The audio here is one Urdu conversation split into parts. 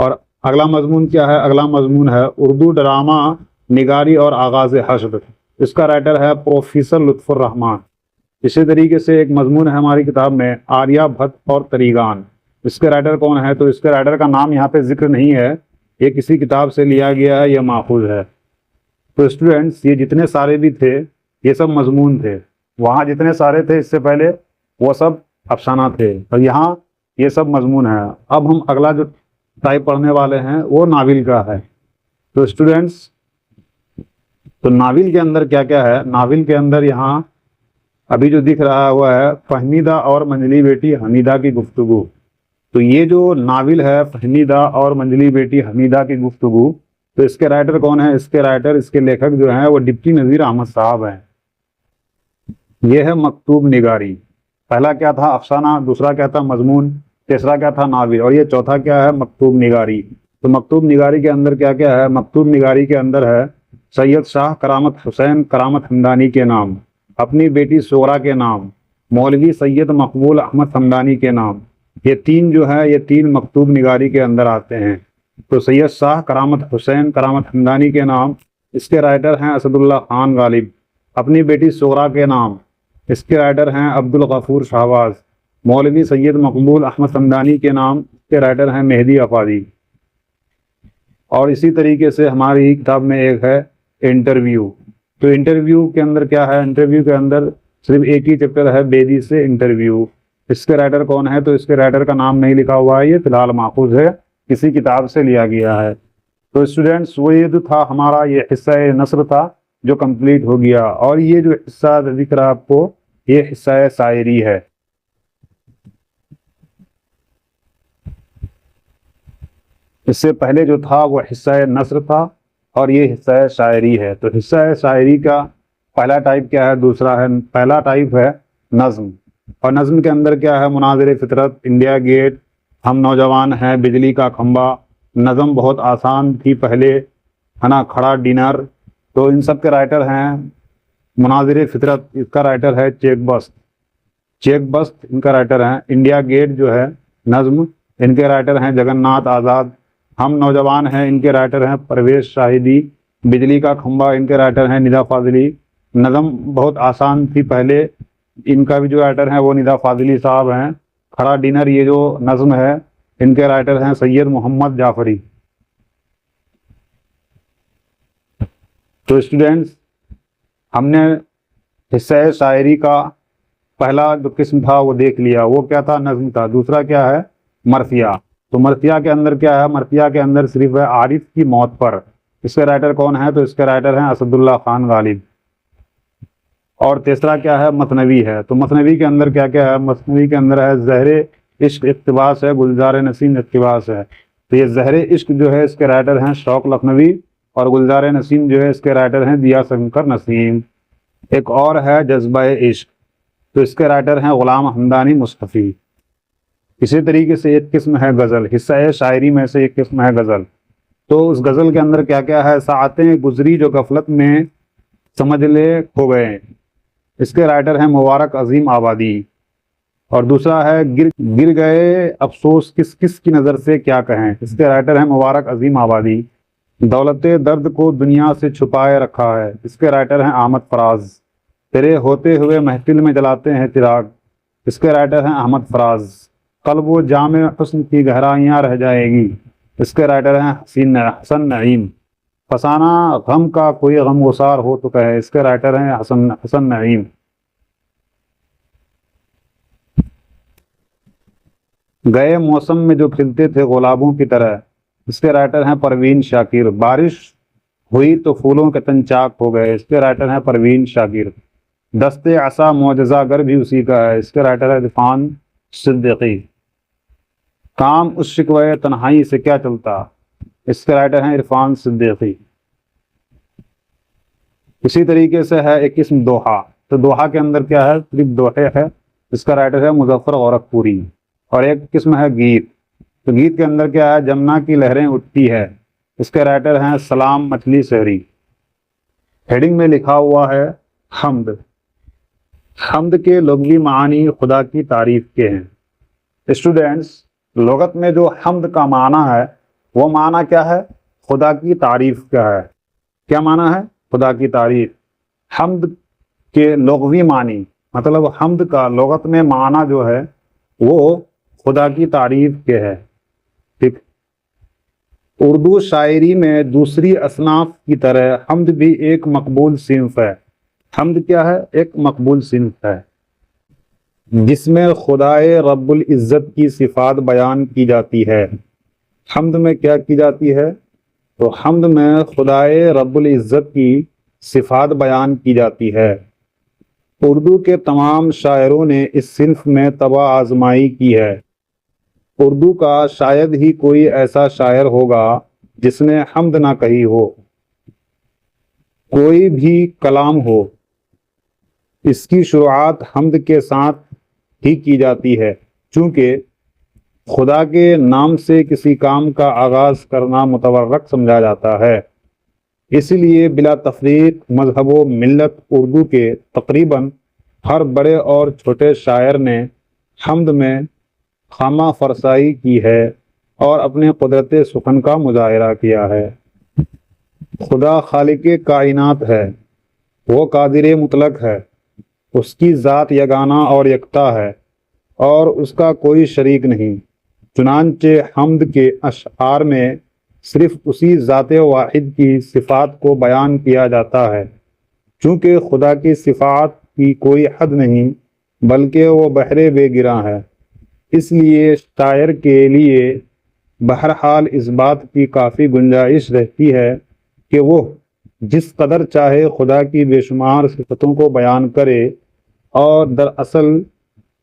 اور اگلا مضمون کیا ہے؟ اگلا مضمون ہے اردو ڈرامہ نگاری اور آغاز حشر، اس کا رائٹر ہے پروفیسر لطف الرحمان۔ اسی طریقے سے ایک مضمون ہے ہماری کتاب میں آریہ بھٹ اور تریگان، اس کے رائٹر کون ہے؟ تو اس کے رائٹر کا نام یہاں پہ ذکر نہیں ہے، یہ کسی کتاب سے لیا گیا ہے، یہ ماخوذ ہے۔ تو اسٹوڈینٹس یہ جتنے سارے بھی تھے یہ سب مضمون تھے، وہاں جتنے سارے تھے اس سے پہلے وہ سب افسانہ تھے، اور یہاں یہ سب مضمون ہے۔ اب ہم اگلا جو ٹائپ پڑھنے والے ہیں وہ ناول کا ہے۔ تو اسٹوڈینٹس تو ناول کے اندر کیا کیا ہے؟ ناول کے اندر یہاں ابھی جو دکھ رہا ہوا ہے فہمیدہ اور منجلی بیٹی حمیدہ کی گفتگو، تو یہ جو ناول ہے فہمیدہ اور منجلی بیٹی حمیدہ کی گفتگو، تو اس کے رائٹر کون ہے؟ اس کے رائٹر، اس کے لیکھک جو ہیں وہ ڈپٹی نذیر احمد صاحب ہیں۔ یہ ہے مکتوب نگاری، پہلا کیا تھا؟ افسانہ، دوسرا کیا تھا؟ مضمون، تیسرا کیا تھا؟ ناول، اور یہ چوتھا کیا ہے؟ مکتوب نگاری۔ تو مکتوب نگاری کے اندر کیا کیا ہے؟ مکتوب نگاری کے اندر ہے سید شاہ کرامت حسین کرامت ہمدانی کے نام، اپنی بیٹی صغرا کے نام، مولوی سید مقبول احمد ہمدانی کے نام، یہ تین جو ہے یہ تین مکتوب نگاری کے اندر آتے ہیں۔ تو سید شاہ کرامت حسین کرامت ہمدانی کے نام، اس کے رائٹر ہیں اسد اللہ خان غالب، اپنی بیٹی صغرا کے نام، اس کے رائٹر ہیں عبد الغفور شہباز، مولوی سید مقبول احمد ہمدانی کے نام، اس کے رائٹر ہیں مہدی افادی۔ اور اسی طریقے سے ہماری کتاب میں ایک ہے انٹرویو، تو انٹرویو کے اندر کیا ہے؟ انٹرویو کے اندر صرف ایک ہی چیپٹر ہے بیدی سے انٹرویو، اس کے رائٹر کون ہے؟ تو اس کے رائٹر کا نام نہیں لکھا ہوا ہے، یہ فی الحال ماخوذ ہے، کسی کتاب سے لیا گیا ہے۔ تو اسٹوڈینٹس وہ یہ جو تھا ہمارا یہ حصہ نثر تھا جو کمپلیٹ ہو گیا، اور یہ جو حصہ دکھ رہا آپ کو یہ حصہ شاعری ہے۔ اس سے پہلے جو تھا وہ حصہ نثر تھا اور یہ حصہ شاعری ہے۔ تو حصہ شاعری کا پہلا ٹائپ کیا ہے؟ دوسرا ہے، پہلا ٹائپ ہے نظم، اور نظم کے اندر کیا ہے؟ مناظر فطرت، انڈیا گیٹ، ہم نوجوان ہیں، بجلی کا کھمبا، نظم بہت آسان تھی پہلے، ہے نا، کھڑا ڈنر، تو ان سب کے رائٹر ہیں مناظر فطرت، اس کا رائٹر ہے چیک بست، چیک بست ان کا رائٹر ہیں، انڈیا گیٹ جو ہے نظم ان کے رائٹر ہیں جگن ناتھ آزاد، ہم نوجوان ہیں ان کے رائٹر ہیں پرویز شاہدی، بجلی کا کھمبا ان کے رائٹر ہیں ندا فاضلی، نظم بہت آسان تھی پہلے ان کا بھی جو رائٹر ہیں وہ ندا فاضلی صاحب ہیں، کھڑا ڈنر یہ جو نظم ہے ان کے رائٹر ہیں سید محمد جعفری۔ تو اسٹوڈینٹس ہم نے حصہ شاعری کا پہلا جو قسم تھا وہ دیکھ لیا، وہ کیا تھا؟ نظم تھا۔ دوسرا کیا ہے؟ مرثیہ، تو مرثیہ کے اندر کیا ہے؟ مرثیہ کے اندر صرف ہے عارف کی موت پر، اس کے رائٹر کون ہے؟ تو اس کے رائٹر ہیں اسد اللہ خان غالب۔ اور تیسرا کیا ہے؟ مثنوی ہے، تو مثنوی کے اندر کیا کیا ہے؟ مثنوی کے اندر ہے زہر عشق اقتباس ہے، گلزار نسیم اقتباس ہے، تو یہ زہر عشق جو ہے اس کے رائٹر ہیں شوق لکھنوی، اور گلزار نسیم جو ہے اس کے رائٹر ہیں دیا شنکر نسیم۔ ایک اور ہے جذبہ عشق، تو اس کے رائٹر ہیں غلام حمدانی مصطفی۔ اسی طریقے سے ایک قسم ہے غزل، حصہ شاعری میں سے ایک قسم ہے غزل، تو اس غزل کے اندر کیا کیا ہے؟ ساعتیں گزری جو غفلت میں سمجھ لے کھو گئے، اس کے رائٹر ہیں مبارک عظیم آبادی۔ اور دوسرا ہے گر گئے افسوس کس کس کی نظر سے کیا کہیں، اس کے رائٹر ہیں مبارک عظیم آبادی۔ دولت درد کو دنیا سے چھپائے رکھا ہے، اس کے رائٹر ہیں احمد فراز۔ تیرے ہوتے ہوئے محفل میں جلاتے ہیں چراغ، اس کے رائٹر ہیں احمد فراز۔ قلب و جام حسن کی گہرائیاں رہ جائے گی، اس کے رائٹر ہیں حسن نعیم۔ فسانہ غم کا کوئی غم گسار ہو تو کہے، اس کے رائٹر ہیں حسن نعیم۔ گئے موسم میں جو کھلتے تھے گلابوں کی طرح، اس کے رائٹر ہیں پروین شاکر۔ بارش ہوئی تو پھولوں کے تن چاک ہو گئے، اس کے رائٹر ہیں پروین شاکر۔ دست عصا معجزہ گر بھی اسی کا ہے، اس کے رائٹر ہے عرفان صدیقی۔ کام اس شکوے تنہائی سے کیا چلتا، اس کے رائٹر ہیں عرفان صدیقی۔ اسی طریقے سے ہے ایک قسم دوحہ، تو دوحہ کے اندر کیا ہے؟ صرف دوحے ہے، اس کا رائٹر ہے مظفر غورکھپوری۔ اور ایک قسم ہے گیت، تو گیت کے اندر کیا ہے؟ جمنا کی لہریں اٹھتی ہے، اس کے رائٹر ہیں سلام مچھلی شہری۔ ہیڈنگ میں لکھا ہوا ہے حمد، حمد کے لغوی معنی خدا کی تعریف کے ہیں۔ اسٹوڈینٹس لغت میں جو حمد کا معنی ہے وہ معنی کیا ہے؟ خدا کی تعریف کیا ہے؟ کیا معنی ہے؟ خدا کی تعریف۔ حمد کے لغوی معنی، مطلب حمد کا لغت میں معنی جو ہے وہ خدا کی تعریف کے ہے۔ ٹھیک۔ اردو شاعری میں دوسری اصناف کی طرح حمد بھی ایک مقبول صنف ہے۔ حمد کیا ہے؟ ایک مقبول صنف ہے جس میں خدائے رب العزت کی صفات بیان کی جاتی ہے۔ حمد میں کیا کی جاتی ہے؟ تو حمد میں خدائے رب العزت کی صفات بیان کی جاتی ہے۔ اردو کے تمام شاعروں نے اس صنف میں طبع آزمائی کی ہے۔ اردو کا شاید ہی کوئی ایسا شاعر ہوگا جس نے حمد نہ کہی ہو۔ کوئی بھی کلام ہو، اس کی شروعات حمد کے ساتھ ہی کی جاتی ہے، چونکہ خدا کے نام سے کسی کام کا آغاز کرنا متورک سمجھا جاتا ہے۔ اس لیے بلا تفریق مذہب و ملت اردو کے تقریباً ہر بڑے اور چھوٹے شاعر نے حمد میں خامہ فرسائی کی ہے اور اپنے قدرت سخن کا مظاہرہ کیا ہے۔ خدا خالق کائنات ہے، وہ قادر مطلق ہے، اس کی ذات یگانہ اور یکتا ہے اور اس کا کوئی شریک نہیں۔ چنانچہ حمد کے اشعار میں صرف اسی ذات واحد کی صفات کو بیان کیا جاتا ہے، چونکہ خدا کی صفات کی کوئی حد نہیں بلکہ وہ بحر بے گراں ہے۔ اس لیے شاعر کے لیے بہرحال اس بات کی کافی گنجائش رہتی ہے کہ وہ جس قدر چاہے خدا کی بے شمار صفتوں کو بیان کرے، اور دراصل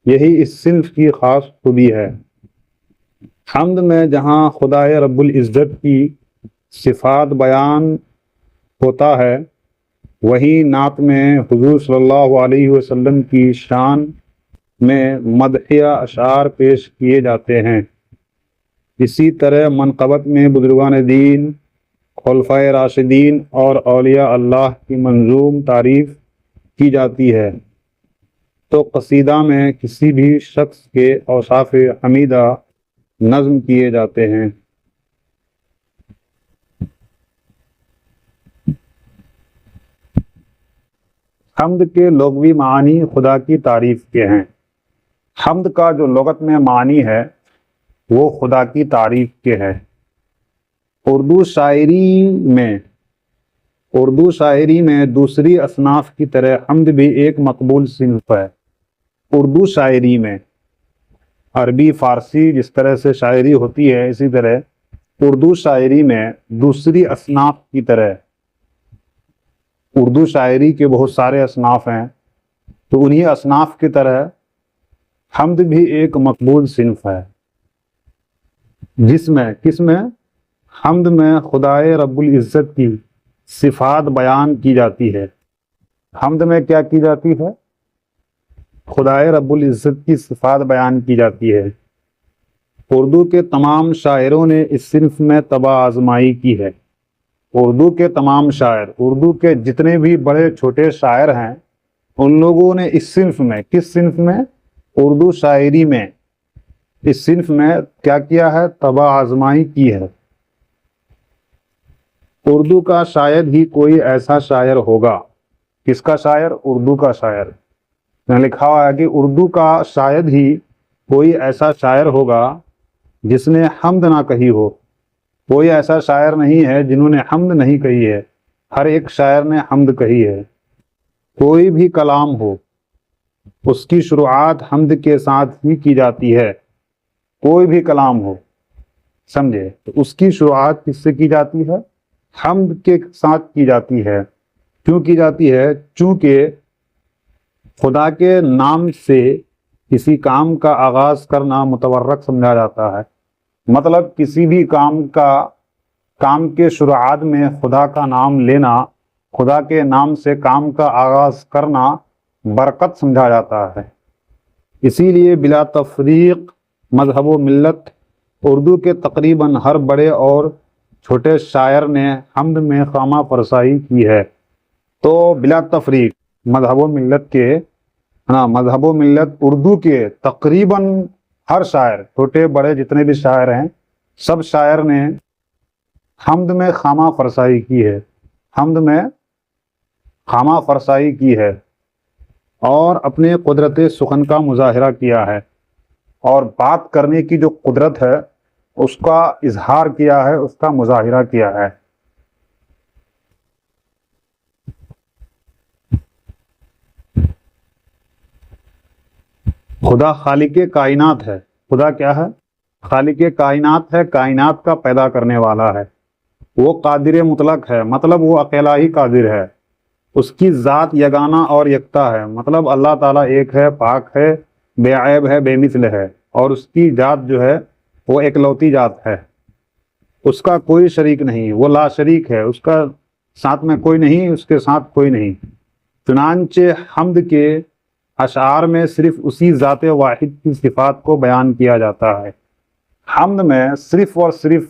یہی اس صنف کی خاص خوبی ہے۔ حمد میں جہاں خدائے رب العزت کی صفات بیان ہوتا ہے، وہیں نعت میں حضور صلی اللہ علیہ وسلم کی شان میں مدحیہ اشعار پیش کیے جاتے ہیں۔ اسی طرح منقبت میں بزرگان دین، خلفائے راشدین اور اولیاء اللہ کی منظوم تعریف کی جاتی ہے، تو قصیدہ میں کسی بھی شخص کے اوصاف حمیدہ نظم کیے جاتے ہیں۔ حمد کے لغوی معنی خدا کی تعریف کے ہیں۔ حمد کا جو لغت میں معنی ہے وہ خدا کی تعریف کے ہے۔ اردو شاعری میں دوسری اصناف کی طرح حمد بھی ایک مقبول صنف ہے۔ اردو شاعری میں عربی فارسی جس طرح سے شاعری ہوتی ہے، اسی طرح اردو شاعری میں دوسری اصناف کی طرح، اردو شاعری کے بہت سارے اصناف ہیں، تو انہی اصناف کی طرح حمد بھی ایک مقبول صنف ہے، جس میں حمد میں خدائے رب العزت کی صفات بیان کی جاتی ہے۔ حمد میں کیا کی جاتی ہے؟ خدائے رب العزت کی صفات بیان کی جاتی ہے۔ اردو کے تمام شاعروں نے اس صنف میں طبع آزمائی کی ہے۔ اردو کے تمام شاعر، اردو کے جتنے بھی بڑے چھوٹے شاعر ہیں، ان لوگوں نے اس صنف میں، کس صنف میں؟ اردو شاعری میں، اس صنف میں کیا کیا ہے؟ طبع آزمائی کی ہے۔ اردو کا شاید ہی کوئی ایسا شاعر ہوگا، کس کا شاعر؟ اردو کا شاعر۔ لکھا ہوا ہے کہ اردو کا شاید ہی کوئی ایسا شاعر ہوگا جس نے حمد نہ کہی ہو۔ کوئی ایسا شاعر نہیں ہے جنہوں نے حمد نہیں کہی ہے، ہر ایک شاعر نے حمد کہی ہے۔ کوئی بھی کلام ہو، اس کی شروعات حمد کے ساتھ ہی کی جاتی ہے۔ کوئی بھی کلام ہو، سمجھے، تو اس کی شروعات کس سے کی جاتی ہے؟ حمد کے ساتھ کی جاتی ہے۔ کیوں کی جاتی ہے؟ چونکہ خدا کے نام سے کسی کام کا آغاز کرنا متورک سمجھا جاتا ہے۔ مطلب کسی بھی کام کے شروعات میں خدا کا نام لینا، خدا کے نام سے کام کا آغاز کرنا برکت سمجھا جاتا ہے۔ اسی لیے بلا تفریق مذہب و ملت اردو کے تقریباً ہر بڑے اور چھوٹے شاعر نے حمد میں خامہ فرسائی کی ہے۔ تو بلا تفریق مذہب و ملت اردو کے تقریباً ہر شاعر، چھوٹے بڑے جتنے بھی شاعر ہیں، سب شاعر نے حمد میں خامہ فرسائی کی ہے، حمد میں خامہ فرسائی کی ہے اور اپنے قدرت سخن کا مظاہرہ کیا ہے، اور بات کرنے کی جو قدرت ہے اس کا اظہار کیا ہے، اس کا مظاہرہ کیا ہے۔ خدا خالق کائنات ہے، خدا کیا ہے؟ خالق کائنات ہے، کائنات کا پیدا کرنے والا ہے، وہ قادر مطلق ہے، مطلب وہ اکیلا ہی قادر ہے، اس کی ذات یگانہ اور یکتا ہے، مطلب اللہ تعالیٰ ایک ہے، پاک ہے، بے عیب ہے، بے مثل ہے، اور اس کی ذات جو ہے وہ اکلوتی ذات ہے، اس کا کوئی شریک نہیں، وہ لا شریک ہے، اس کا ساتھ میں کوئی نہیں، اس کے ساتھ کوئی نہیں۔ چنانچہ حمد کے اشعار میں صرف اسی ذات واحد کی صفات کو بیان کیا جاتا ہے، حمد میں صرف اور صرف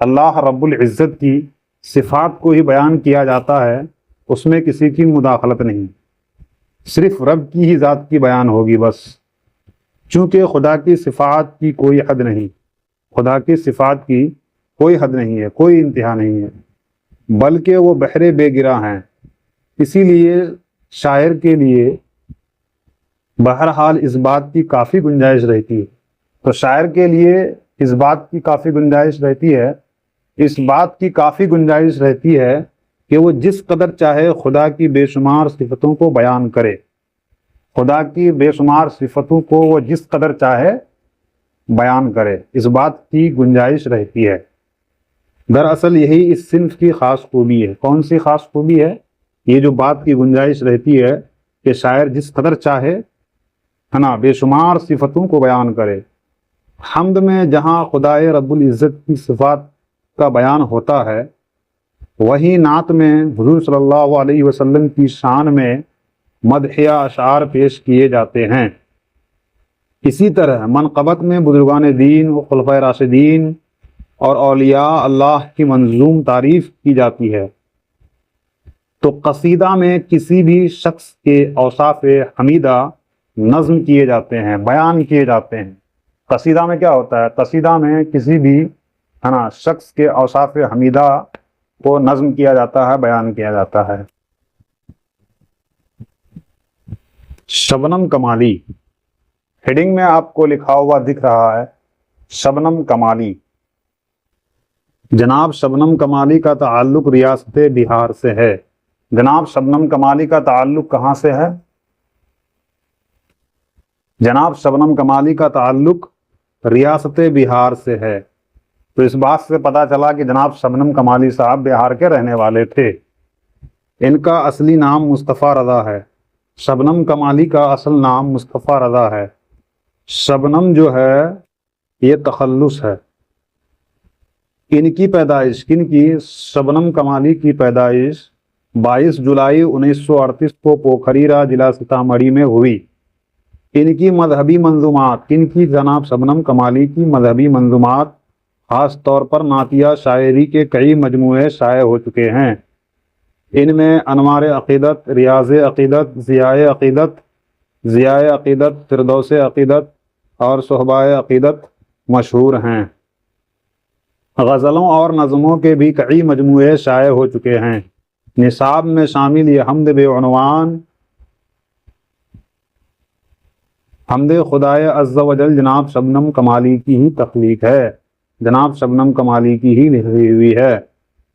اللہ رب العزت کی صفات کو ہی بیان کیا جاتا ہے، اس میں کسی کی مداخلت نہیں، صرف رب کی ہی ذات کی بیان ہوگی بس، چونکہ خدا کی صفات کی کوئی حد نہیں، خدا کی صفات کی کوئی حد نہیں ہے، کوئی انتہا نہیں ہے، بلکہ وہ بحر بے گراں ہیں۔ اسی لیے شاعر کے لیے بہرحال اس بات کی کافی گنجائش رہتی ہے، تو شاعر کے لیے اس بات کی کافی گنجائش رہتی ہے، اس بات کی کافی گنجائش رہتی ہے کہ وہ جس قدر چاہے خدا کی بے شمار صفتوں کو بیان کرے، خدا کی بے شمار صفتوں کو وہ جس قدر چاہے بیان کرے، اس بات کی گنجائش رہتی ہے۔ دراصل یہی اس صنف کی خاص خوبی ہے۔ کون سی خاص خوبی ہے؟ یہ جو بات کی گنجائش رہتی ہے کہ شاعر جس قدر چاہے بے شمار صفتوں کو بیان کرے۔ حمد میں جہاں خدائے رب العزت کی صفات کا بیان ہوتا ہے، وہیں نعت میں حضور صلی اللہ علیہ وسلم کی شان میں مدحیہ اشعار پیش کیے جاتے ہیں۔ اسی طرح منقبت میں بزرگان دین و خلفائے راشدین اور اولیاء اللہ کی منظوم تعریف کی جاتی ہے۔ تو قصیدہ میں کسی بھی شخص کے اوصاف حمیدہ نظم کیے جاتے ہیں، بیان کیے جاتے ہیں۔ قصیدہ میں کیا ہوتا ہے؟ قصیدہ میں کسی بھی شخص کے اوصاف حمیدہ کو نظم کیا جاتا ہے، بیان کیا جاتا ہے۔ شبنم کمالی، ہیڈنگ میں آپ کو لکھا ہوا دکھ رہا ہے شبنم کمالی۔ جناب شبنم کمالی کا تعلق ریاست بہار سے ہے۔ جناب شبنم کمالی کا تعلق کہاں سے ہے؟ جناب شبنم کمالی کا تعلق ریاست بہار سے ہے۔ تو اس بات سے پتہ چلا کہ جناب شبنم کمالی صاحب بہار کے رہنے والے تھے۔ ان کا اصلی نام مصطفیٰ رضا ہے۔ شبنم کمالی کا اصل نام مصطفیٰ رضا ہے۔ شبنم جو ہے یہ تخلص ہے۔ ان کی پیدائش، کن کی؟ شبنم کمالی کی پیدائش 22 جولائی 1938 کو پوکھریرا ضلع سیتامڑھی میں ہوئی۔ ان کی مذہبی منظومات، کن کی؟ جناب شبنم کمالی کی مذہبی منظومات، خاص طور پر نعتیہ شاعری کے کئی مجموعے شائع ہو چکے ہیں۔ ان میں انوار عقیدت، ریاض عقیدت، ضیاء عقیدت، فردوس عقیدت اور صحبہ عقیدت مشہور ہیں۔ غزلوں اور نظموں کے بھی کئی مجموعے شائع ہو چکے ہیں۔ نصاب میں شامل یہ حمد بے عنوان حمد خدائے عز و جل جناب شبنم کمالی کی ہی تخلیق ہے، جناب شبنم کمالی کی ہی لکھی ہوئی ہے۔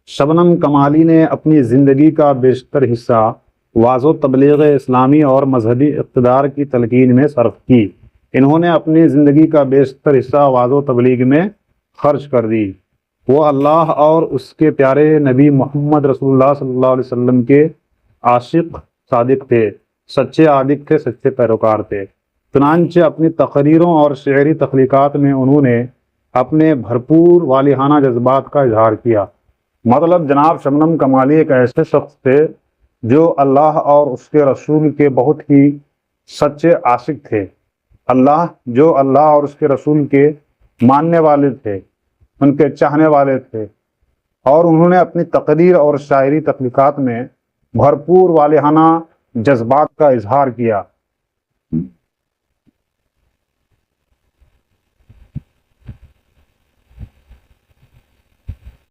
شبنم کمالی نے اپنی زندگی کا بیشتر حصہ وعظ و تبلیغ اسلامی اور مذہبی اقتدار کی تلقین میں صرف کی۔ انہوں نے اپنی زندگی کا بیشتر حصہ وعظ و تبلیغ میں خرچ کر دی۔ وہ اللہ اور اس کے پیارے نبی محمد رسول اللہ صلی اللہ علیہ وسلم کے عاشق صادق تھے، سچے عابد تھے، سچے پیروکار تھے۔ چنانچہ اپنی تقریروں اور شعری تخلیقات میں انہوں نے اپنے بھرپور والہانہ جذبات کا اظہار کیا۔ مطلب جناب شبنم کمالی ایک ایسے شخص تھے جو اللہ اور اس کے رسول کے بہت ہی سچے عاشق تھے، جو اللہ اور اس کے رسول کے ماننے والے تھے، ان کے چاہنے والے تھے، اور انہوں نے اپنی تقریر اور شاعری تخلیقات میں بھرپور والہانہ جذبات کا اظہار کیا۔